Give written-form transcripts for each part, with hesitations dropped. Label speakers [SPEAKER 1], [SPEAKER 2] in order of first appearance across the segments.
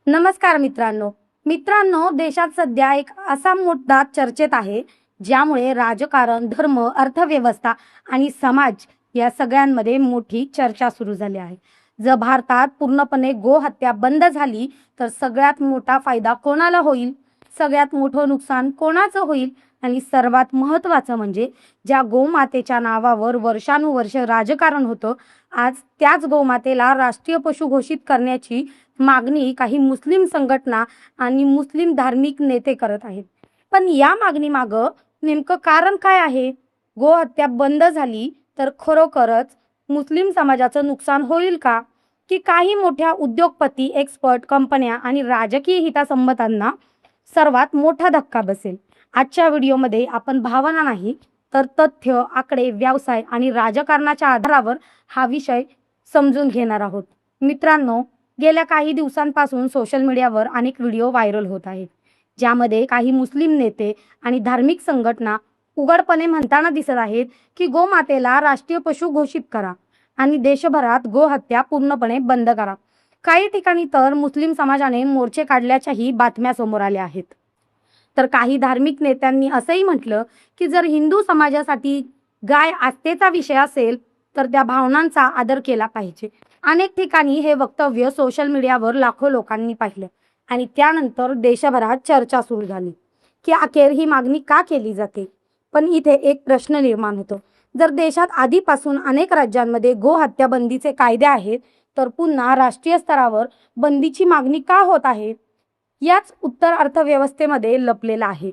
[SPEAKER 1] नमस्कार मित्रांनो, देशात सध्या एक असा मुद्दा चर्चेत आहे ज्यामुळे राजकारण, धर्म, अर्थव्यवस्था आणि समाज या सगळ्यांमध्ये मोठी चर्चा सुरू झाली आहे. जर भारतात पूर्णपणे गोहत्या बंद झाली तर सगळ्यात मोठा फायदा कोणाला होईल? सगळ्यात मोठं नुकसान कोणाचं होईल? आणि सर्वात महत्त्वाचं म्हणजे ज्या गोमातेच्या नावावर वर्षानुवर्ष राजकारण होतं, आज त्याच गोमातेला राष्ट्रीय पशु घोषित करण्याची मागणी काही मुस्लिम संघटना आणि मुस्लिम धार्मिक नेते करत आहेत. पण या मागणीमागं नेमकं कारण काय आहे? गोहत्या बंद झाली तर खरोखरच मुस्लिम समाजाचं नुकसान होईल का? की काही मोठ्या उद्योगपती, एक्सपर्ट, कंपन्या आणि राजकीय हितासंबंधांना सर्वात मोठा धक्का बसेल? आजच्या व्हिडिओमध्ये आपण भावना नाही तर तथ्य, आकडे, व्यवसाय आणि राजकारणाच्या आधारावर हा विषय समजून घेणार आहोत. मित्रांनो, गेल्या काही दिवसांपासून सोशल मीडियावर अनेक व्हिडिओ व्हायरल होत आहेत, ज्यामध्ये काही मुस्लिम नेते आणि धार्मिक संघटना उघडपणे म्हणताना दिसत आहेत की गोमातेला राष्ट्रीय पशु घोषित करा आणि देशभरात गोहत्या पूर्णपणे बंद करा. काही ठिकाणी तर मुस्लिम समाजाने मोर्चे काढल्याच्याही बातम्या समोर आल्या आहेत. तर काही धार्मिक नेत्यांनी असंही म्हटलं की जर हिंदू समाजासाठी गाय आस्थेचा विषय असेल तर त्या भावनांचा आदर केला पाहिजे. अनेक ठिकाणी हे वक्तव्य सोशल मीडियावर लाखो लोकांनी पाहिलं आणि त्यानंतर देशभरात चर्चा सुरू झाली की अखेर ही मागणी का केली जाते. पण इथे एक प्रश्न निर्माण होतो, जर देशात आधीपासून अनेक राज्यांमध्ये गोहत्या बंदीचे कायदे आहेत तर पुन्हा राष्ट्रीय स्तरावर बंदीची मागणी का होत आहे? याच उत्तर अर्थव्यवस्थेमध्ये लपलेला आहे.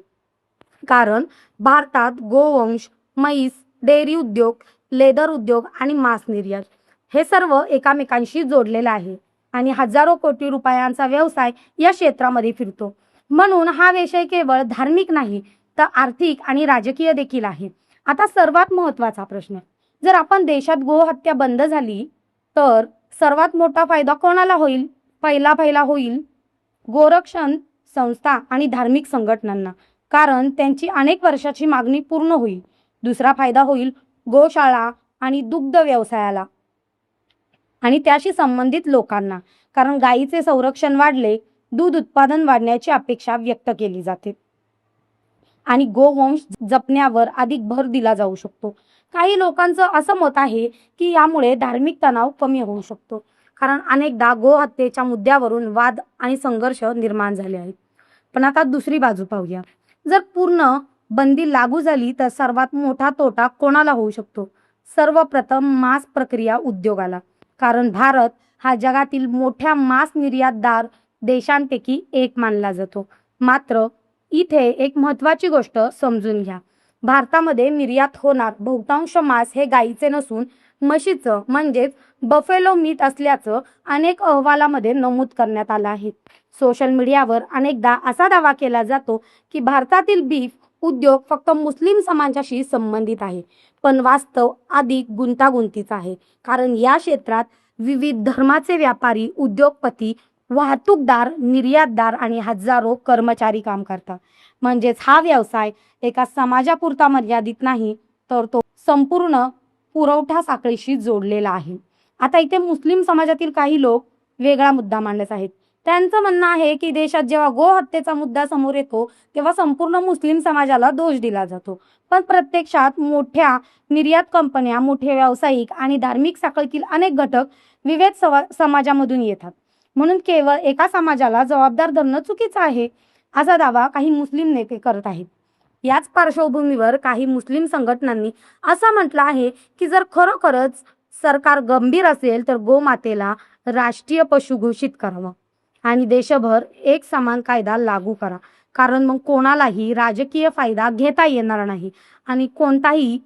[SPEAKER 1] कारण भारतात गोवंश, म्हैस, डेअरी उद्योग, लेदर उद्योग आणि मांस निर्यात हे सर्व एकामेकांशी जोडलेलं आहे आणि हजारो कोटी रुपयांचा व्यवसाय या क्षेत्रामध्ये फिरतो. म्हणून हा विषय केवळ धार्मिक नाही तर आर्थिक आणि राजकीय देखील आहे. आता सर्वात महत्त्वाचा प्रश्न, जर आपण देशात गोहत्या बंद झाली तर सर्वात मोठा फायदा कोणाला होईल? पहिला होईल गोरक्षण संस्था आणि धार्मिक संघटनांना, कारण त्यांची अनेक वर्षाची मागणी पूर्ण होईल. दुसरा फायदा होईल गोशाळा आणि दुग्ध व्यवसायाला आणि त्याशी संबंधित लोकांना, कारण गायीचे संरक्षण वाढले, दूध उत्पादन वाढण्याची अपेक्षा व्यक्त केली जाते आणि गोवंश जपण्यावर अधिक भर दिला जाऊ शकतो. काही लोकांचं असं मत आहे की यामुळे धार्मिक तणाव कमी होऊ शकतो, कारण अनेकदा गोहत्येच्या मुद्द्यावरून वाद आणि संघर्ष निर्माण झाले आहेत. पण आता दुसरी बाजू पाहूया. जर पूर्ण बंदी लागू झाली तर सर्वात मोठा तोटा कोणाला होऊ शकतो? सर्वप्रथम मांस प्रक्रिया उद्योगाला, कारण भारत हा जगातील मोठ्या मांस निर्यातदार देशांपैकी एक मानला जातो. मात्र इथे एक महत्त्वाची गोष्ट समजून घ्या. भारतामध्ये निर्यात होणार बहुतांश मांस हे गायीचे नसून म्हशीचं म्हणजेच बफेलो मीट असल्याचं अनेक अहवालामध्ये नमूद करण्यात आलं आहे. सोशल मीडियावर अनेकदा असा दावा केला जातो की भारतातील बीफ उद्योग फक्त मुस्लिम समाजाशी संबंधित आहे, पण वास्तव अधिक गुंतागुंतीचा आहे. कारण या क्षेत्रात विविध धर्माचे व्यापारी, उद्योगपती, वाहतूकदार, निर्यातदार आणि हजारो कर्मचारी काम करतात. म्हणजेच हा व्यवसाय एका समाजापुरता मर्यादित नाही तर तो संपूर्ण पुरवठा साखळीशी जोडलेला आहे. आता इथे मुस्लिम समाजातील काही लोक वेगळा मुद्दा मांडत आहेत. त्यांचं म्हणणं आहे की देशात जेव्हा गोहत्येचा मुद्दा समोर येतो तेव्हा संपूर्ण मुस्लिम समाजाला दोष दिला जातो. पण प्रत्यक्षात मोठ्या निर्यात कंपन्या, मोठे व्यावसायिक आणि धार्मिक साखळीतील अनेक घटक विविध समाजामधून येतात. म्हणून केवळ एका समाजाला जबाबदार धरणं चुकीचं आहे, असा दावा काही मुस्लिम नेते करत आहेत. याच पार्श्वभूमीवर काही मुस्लिम संघटनांनी असं म्हटलं आहे की जर खरोखरच सरकार गंभीर असेल तर गोमातेला राष्ट्रीय पशु घोषित करावं आणि देशभर एक समान कायदा लागू करा, कारण मग कोणालाही राजकीय फायदा घेता येणार नाही आणि कोणताही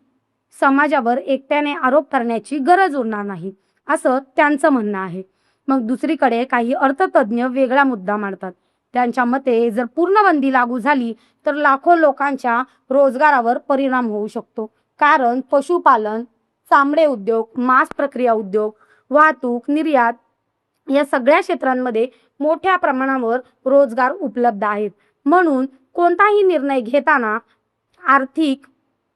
[SPEAKER 1] समाजावर एकट्याने आरोप करण्याची गरज उरणार नाही, असं त्यांचं म्हणणं आहे. मग दुसरीकडे काही अर्थतज्ञ वेगळा मुद्दा मांडतात. त्यांच्या मते जर पूर्ण बंदी लागू झाली तर लाखो लोकांच्या रोजगारावर परिणाम होऊ शकतो, कारण पशुपालन, चामडे उद्योग, मांस प्रक्रिया उद्योग, वाहतूक, निर्यात या सगळ्या क्षेत्रांमध्ये मोठ्या प्रमाणावर रोजगार उपलब्ध आहेत. म्हणून कोणताही निर्णय घेताना आर्थिक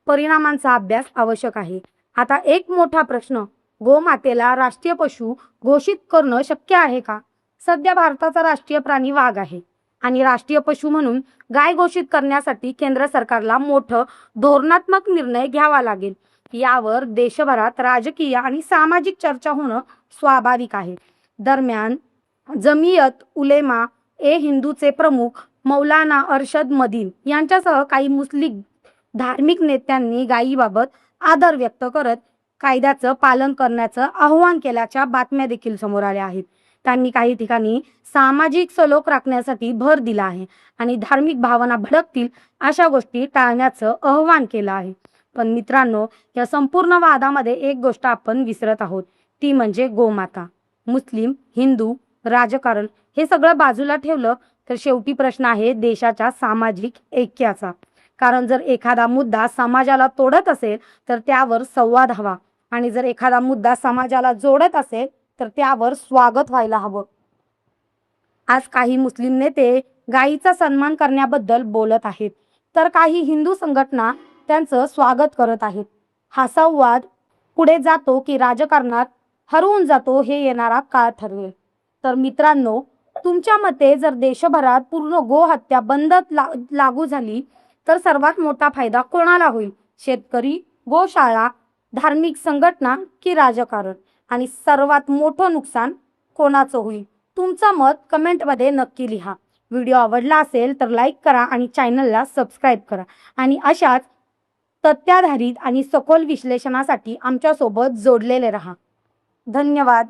[SPEAKER 1] परिणामांचा अभ्यास आवश्यक आहे. आता एक मोठा प्रश्न, गोमातेला राष्ट्रीय पशु घोषित करणं शक्य आहे का? सध्या भारताचा राष्ट्रीय प्राणी वाघ आहे आणि राष्ट्रीय पशु म्हणून गाय घोषित करण्यासाठी केंद्र सरकारला मोठं धोरणात्मक निर्णय घ्यावा लागेल. यावर देशभरात राजकीय आणि सामाजिक चर्चा होणं स्वाभाविक आहे. दरम्यान जमियत उलेमा ए हिंदूचे प्रमुख मौलाना अरशद मदीन यांच्यासह काही मुस्लिम धार्मिक नेत्यांनी गायीबाबत आदर व्यक्त करत कायद्याचं पालन करण्याचं आवाहन केल्याच्या बातम्या देखील समोर आल्या आहेत. त्यांनी काही ठिकाणी सामाजिक सलोख राखण्यासाठी भर दिला आहे आणि धार्मिक भावना भडकतील अशा गोष्टी टाळण्याचं आवाहन केलं आहे. पण मित्रांनो, या संपूर्ण वादामध्ये एक गोष्ट आपण विसरत आहोत, ती म्हणजे गोमाता. मुस्लिम, हिंदू, राजकारण हे सगळं बाजूला ठेवलं तर शेवटी प्रश्न आहे देशाच्या सामाजिक ऐक्याचा. कारण जर एखादा मुद्दा समाजाला तोडत असेल तर त्यावर संवाद हवा आणि जर एखादा मुद्दा समाजाला जोडत असेल तर त्यावर स्वागत व्हायला हवं. आज काही मुस्लिम नेते गायीचा सन्मान करण्याबद्दल बोलत आहेत तर काही हिंदू संघटना त्यांचं स्वागत करत आहेत. हा संवाद पुढे जातो की राजकारणात हरवून जातो हे येणारा काळ ठरवेल. तर मित्रांनो, तुमच्या मते जर देशभरात पूर्ण गोहत्या बंद लागू झाली तर सर्वात मोठा फायदा कोणाला होईल? शेतकरी, गोशाळा, धार्मिक संघटना की राजकारण? आणि सर्वात मोठं नुकसान कोणाचं होईल? तुमचं मत कमेंटमध्ये नक्की लिहा. व्हिडिओ आवडला असेल तर लाईक करा आणि चॅनलला सबस्क्राईब करा आणि अशाच तथ्याधारित आणि सखोल विश्लेषणासाठी आमच्यासोबत जोडलेले रहा. धन्यवाद.